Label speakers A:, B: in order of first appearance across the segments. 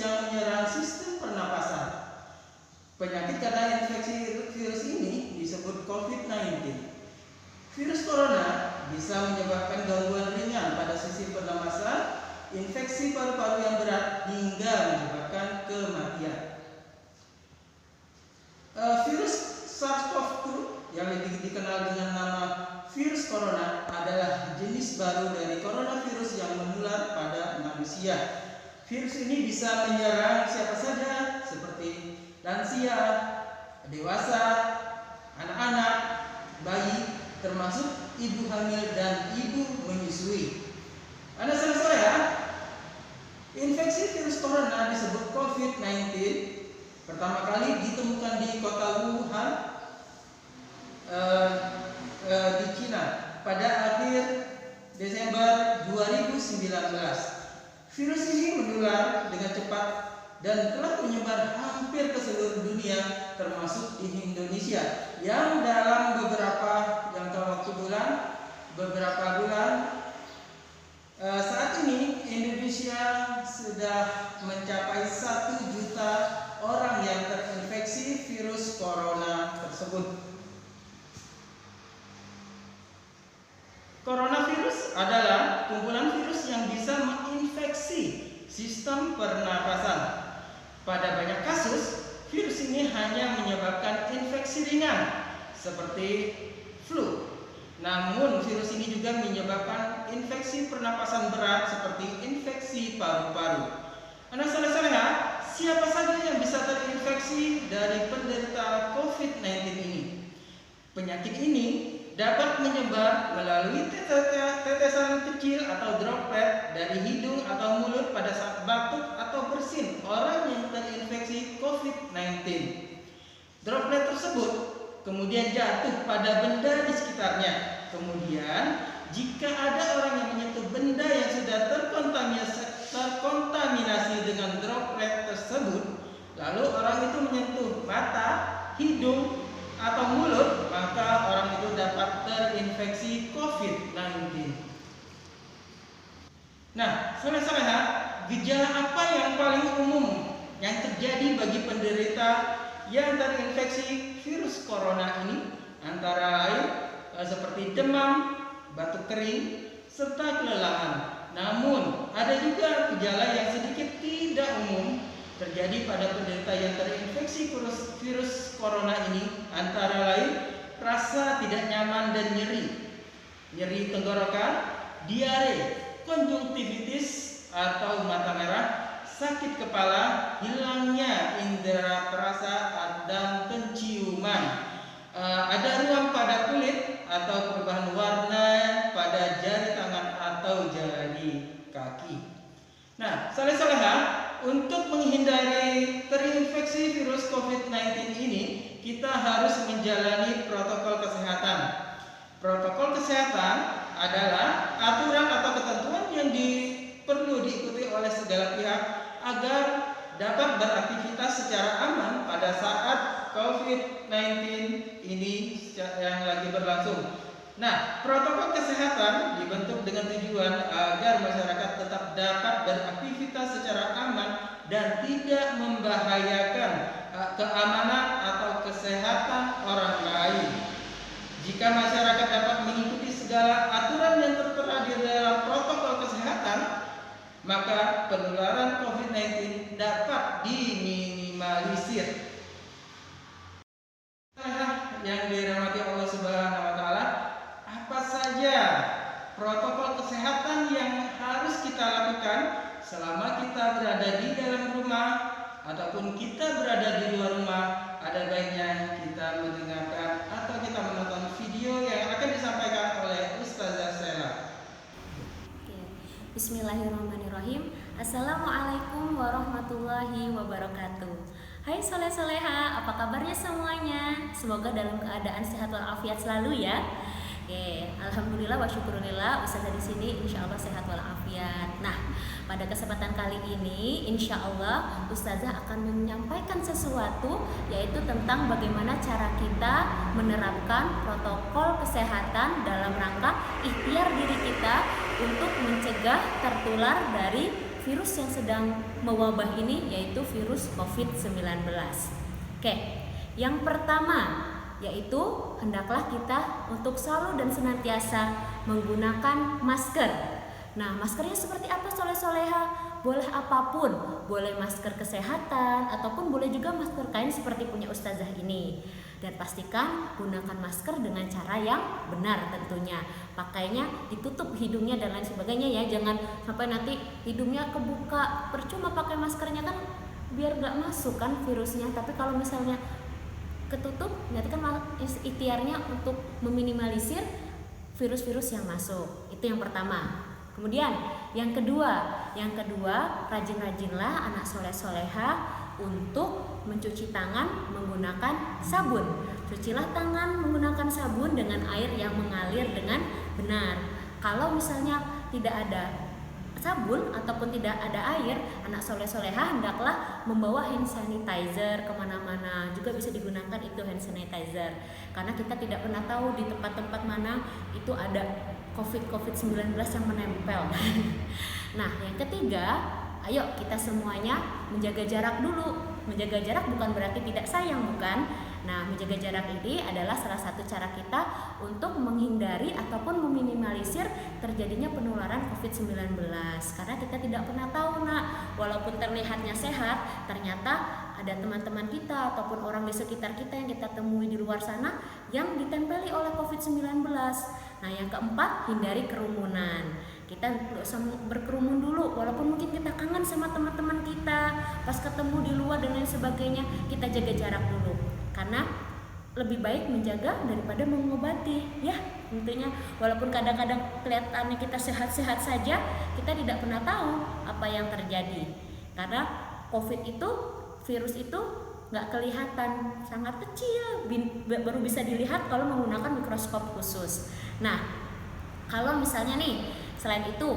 A: yang menyerang sistem pernapasan. Penyakit karena infeksi virus ini disebut COVID-19. Virus corona bisa menyebabkan gangguan ringan pada sistem pernapasan, infeksi paru-paru yang berat, hingga menyebabkan kematian. Virus SARS-CoV-2 yang lebih dikenal dengan nama virus corona adalah jenis baru dari coronavirus yang menular pada manusia. Virus ini bisa menyerang siapa saja seperti lansia, dewasa, anak-anak, bayi, termasuk ibu hamil dan ibu menyusui. Anda salah ya? Infeksi virus corona disebut COVID-19 pertama kali ditemukan di kota Wuhan, di Cina pada akhir Desember 2019. Virus ini menular dengan cepat dan telah menyebar hampir ke seluruh dunia, termasuk di Indonesia, yang dalam beberapa bulan saat ini Indonesia sudah mencapai 1 juta orang yang terinfeksi virus corona tersebut. Coronavirus adalah kumpulan virus yang bisa menginfeksi sistem pernapasan. Pada banyak kasus, virus ini hanya menyebabkan infeksi ringan seperti flu. Namun, virus ini juga menyebabkan infeksi pernapasan berat seperti infeksi paru-paru. Anda salah ya? Siapa saja yang bisa terinfeksi dari penderita COVID-19 ini? Penyakit ini dapat menyebar melalui tetesan kecil atau droplet dari hidung atau mulut pada saat batuk atau bersin orang yang terinfeksi COVID-19. Droplet tersebut kemudian jatuh pada benda di sekitarnya. Kemudian, jika ada orang yang menyentuh benda yang sudah terkontaminasi dengan droplet tersebut, lalu orang itu menyentuh mata, hidung, atau mulut, maka orang itu dapat terinfeksi COVID-19. Nah, saudara-saudara, gejala apa yang paling umum yang terjadi bagi penderita yang terinfeksi virus corona ini? Antara lain seperti demam, batuk kering, serta kelelahan. Namun, ada juga gejala yang sedikit tidak umum terjadi pada penderita yang terinfeksi virus corona ini, antara lain rasa tidak nyaman dan nyeri tenggorokan, diare, konjungtivitis atau mata merah, sakit kepala, hilangnya indera perasa dan penciuman, ada ruam pada kulit atau perubahan warna pada jari tangan atau jari kaki. Nah, saudara-saudara, untuk menghindari terinfeksi virus COVID-19 ini, kita harus menjalani protokol kesehatan. Protokol kesehatan adalah aturan atau ketentuan yang perlu diikuti oleh segala pihak agar dapat beraktivitas secara aman pada saat COVID-19 ini yang lagi berlangsung. Nah, protokol kesehatan dibentuk dengan tujuan agar masyarakat tetap dapat beraktivitas secara aman dan tidak membahayakan keamanan atau kesehatan orang lain. Jika masyarakat dapat mengikuti segala aturan yang tertera di dalam protokol kesehatan, maka penularan COVID-19 dapat diminimalisir. Yang dirahmati Allah Subhanahu wa taala, apa saja protokol kesehatan yang harus kita lakukan selama kita berada di dalam rumah ataupun kita berada di luar rumah? Ada baiknya kita mendengarkan atau kita menonton video yang akan disampaikan oleh Ustazah Sela.
B: Bismillahirrahmanirrahim. Assalamualaikum warahmatullahi wabarakatuh. Hai soleh-soleha, apa kabarnya semuanya? Semoga dalam keadaan sehat walafiat selalu ya. Oke, alhamdulillah wa syukurillah, Ustazah di sini insya Allah sehat walafiat. Nah, pada kesempatan kali ini insya Allah Ustazah akan menyampaikan sesuatu, yaitu tentang bagaimana cara kita menerapkan protokol kesehatan dalam rangka ikhtiar diri kita untuk mencegah tertular dari virus yang sedang mewabah ini, yaitu virus COVID-19. Oke, yang pertama yaitu hendaklah kita untuk selalu dan senantiasa menggunakan masker. Nah, maskernya seperti apa soleh-soleha? Boleh apapun, boleh masker kesehatan ataupun boleh juga masker kain seperti punya ustazah ini. Dan pastikan gunakan masker dengan cara yang benar tentunya. Pakainya ditutup hidungnya dan lain sebagainya ya. Jangan sampai nanti hidungnya kebuka. Percuma pakai maskernya kan biar gak masuk kan virusnya. Tapi kalau misalnya ketutup, nanti kan ikhtiarnya untuk meminimalisir virus-virus yang masuk. Itu yang pertama. Kemudian yang kedua rajin-rajinlah anak soleh-soleha untuk mencuci tangan menggunakan sabun. Cucilah tangan menggunakan sabun dengan air yang mengalir dengan benar. Kalau misalnya tidak ada sabun ataupun tidak ada air, anak soleh-soleha hendaklah membawa hand sanitizer kemana-mana. Juga bisa digunakan itu hand sanitizer, karena kita tidak pernah tahu di tempat-tempat mana itu ada COVID-19 yang menempel. Nah, yang ketiga, ayo kita semuanya menjaga jarak dulu. Menjaga jarak bukan berarti tidak sayang, bukan? Nah, menjaga jarak ini adalah salah satu cara kita untuk menghindari ataupun meminimalisir terjadinya penularan COVID-19. Karena kita tidak pernah tahu, nak, walaupun terlihatnya sehat, ternyata ada teman-teman kita ataupun orang di sekitar kita yang kita temui di luar sana yang ditempeli oleh COVID-19. Nah, yang keempat, hindari kerumunan. Kita berkerumun dulu, walaupun mungkin kita kangen sama teman-teman kita, pas ketemu di luar dan lain sebagainya, kita jaga jarak dulu. Karena lebih baik menjaga daripada mengobati, ya tentunya. Walaupun kadang-kadang kelihatannya kita sehat-sehat saja, kita tidak pernah tahu apa yang terjadi. Karena COVID itu, virus itu nggak kelihatan, sangat kecil, baru bisa dilihat kalau menggunakan mikroskop khusus. Nah, kalau misalnya nih, selain itu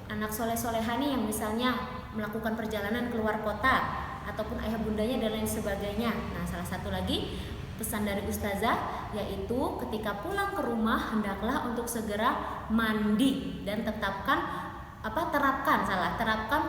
B: anak soleh-soleha nih yang misalnya melakukan perjalanan keluar kota ataupun ayah bundanya dan lain sebagainya. Nah, salah satu lagi pesan dari ustazah yaitu ketika pulang ke rumah hendaklah untuk segera mandi dan terapkan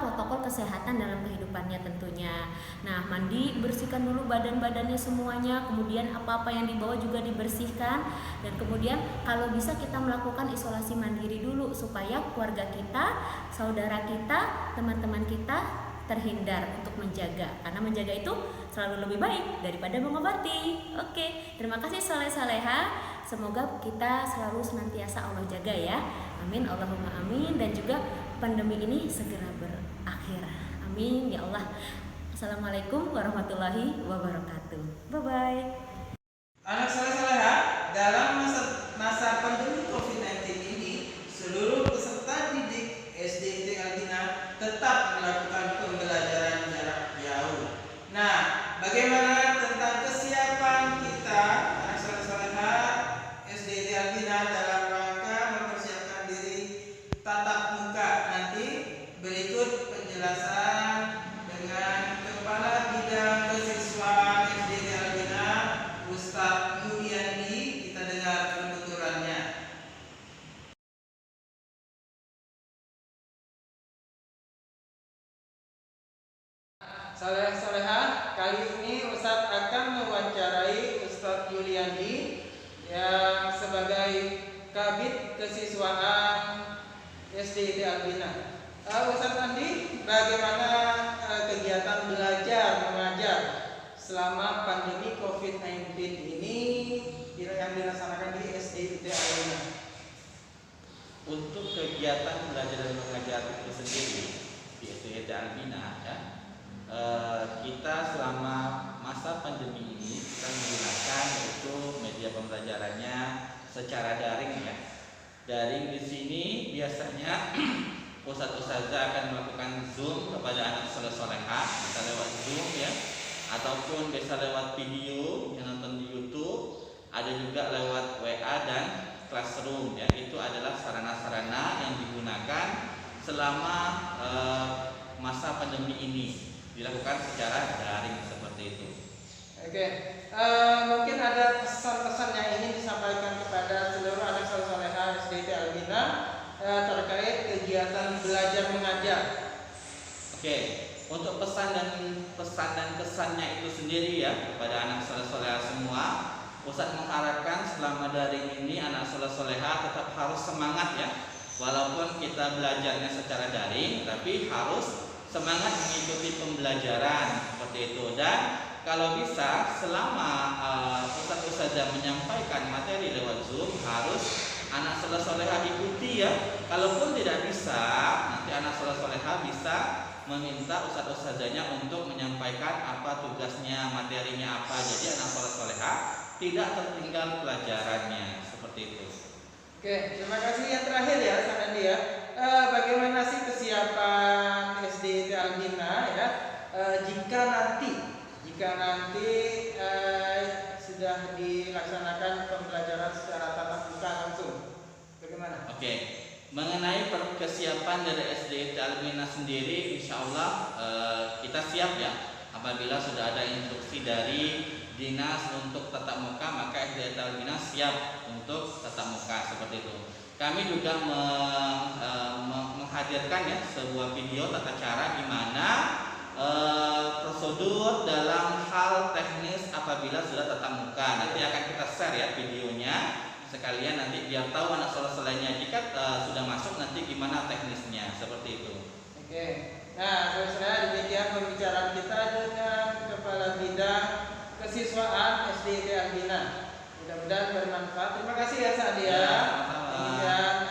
B: protokol kesehatan dalam kehidupannya tentunya. Nah, mandi, bersihkan dulu badan-badannya semuanya, kemudian apa-apa yang dibawa juga dibersihkan, dan kemudian kalau bisa kita melakukan isolasi mandiri dulu supaya keluarga kita, saudara kita, teman-teman kita terhindar untuk menjaga, karena menjaga itu selalu lebih baik daripada mengobati. Oke, terima kasih soleh-soleha. Semoga kita selalu senantiasa Allah jaga ya. Amin, Allahumma amin. Dan juga pandemi ini segera berakhir. Amin ya Allah. Assalamualaikum warahmatullahi wabarakatuh. Bye bye.
A: Anak soleh-soleha, dalam masa pandemi COVID-19 ini, seluruh peserta didik SD Al-Bina tetap melakukan pembelajaran jarak jauh. Nah, bagaimana tentang kesiapan kita anak soleh-soleha SD Al-Bina dalam rangka mempersiapkan diri tatap muka nanti? Berikut penjelasan dengan Kepala Bidang Kesiswaan SD Al-Bina, Ustadz Yuliandi. Kita dengar penuturannya. Soleh-soleha, kali ini Ustadz akan mewawancarai Ustadz Yuliandi yang sebagai Kabid Kesiswaan SD Al-Bina. Ustadz Andi, bagaimana kegiatan belajar mengajar selama pandemi COVID-19 ini yang dilaksanakan di SD Al-Bina?
C: Untuk kegiatan belajar dan mengajar itu sendiri di SD Al-Bina, ya, kita selama masa pandemi ini kita menggunakan itu media pembelajarannya secara daring, ya. Daring di sini biasanya ustadz-ustazah akan melakukan Zoom kepada anak soleh-soleha, bisa lewat Zoom ya, ataupun bisa lewat video yang nonton di YouTube, ada juga lewat WA dan Classroom ya. Itu adalah sarana-sarana yang digunakan selama masa pandemi ini, dilakukan secara daring seperti itu.
A: Oke, mungkin ada pesan-pesan yang ingin disampaikan kepada seluruh anak soleh-soleha SD Al-Bina terkait kegiatan belajar mengajar
C: Oke, untuk pesan dan kesannya itu sendiri ya kepada anak soleh-soleha semua, Ustadz mengharapkan selama daring ini anak soleh-soleha tetap harus semangat ya. Walaupun kita belajarnya secara daring, tapi harus semangat mengikuti pembelajaran seperti itu. Dan kalau bisa selama Ustadz menyampaikan materi lewat Zoom, harus anak soleh-soleha ikuti ya. Kalaupun tidak bisa, nanti anak soleh-soleha bisa meminta ustadz-ustadzanya untuk menyampaikan apa tugasnya, materinya apa. Jadi anak soleh-soleha tidak tertinggal pelajarannya seperti itu.
A: Oke, terima kasih. Yang terakhir ya, Sanandi ya. Bagaimana sih kesiapan SD Albina ya? Jika nanti sudah dilaksanakan pembelajaran secara tatap muka langsung, bagaimana?
C: Oke. Mengenai kesiapan dari SD Albina sendiri, insya Allah kita siap ya. Apabila sudah ada instruksi dari dinas untuk tatap muka, maka SD Albina siap untuk tatap muka seperti itu. Kami juga menghadirkan ya sebuah video tata cara gimana prosedur dalam hal teknis apabila sudah tatap muka. Nanti akan kita share ya videonya. Sekalian nanti biar tahu anak soleh-solehnya jika sudah masuk nanti gimana teknisnya seperti itu.
A: Oke, nah saudara demikian pembicaraan kita dengan Kepala Bidang Kesiswaan SD Albina. Mudah-mudahan bermanfaat. Terima kasih ya Sadia.
C: Ya, sama-sama.
A: Demikian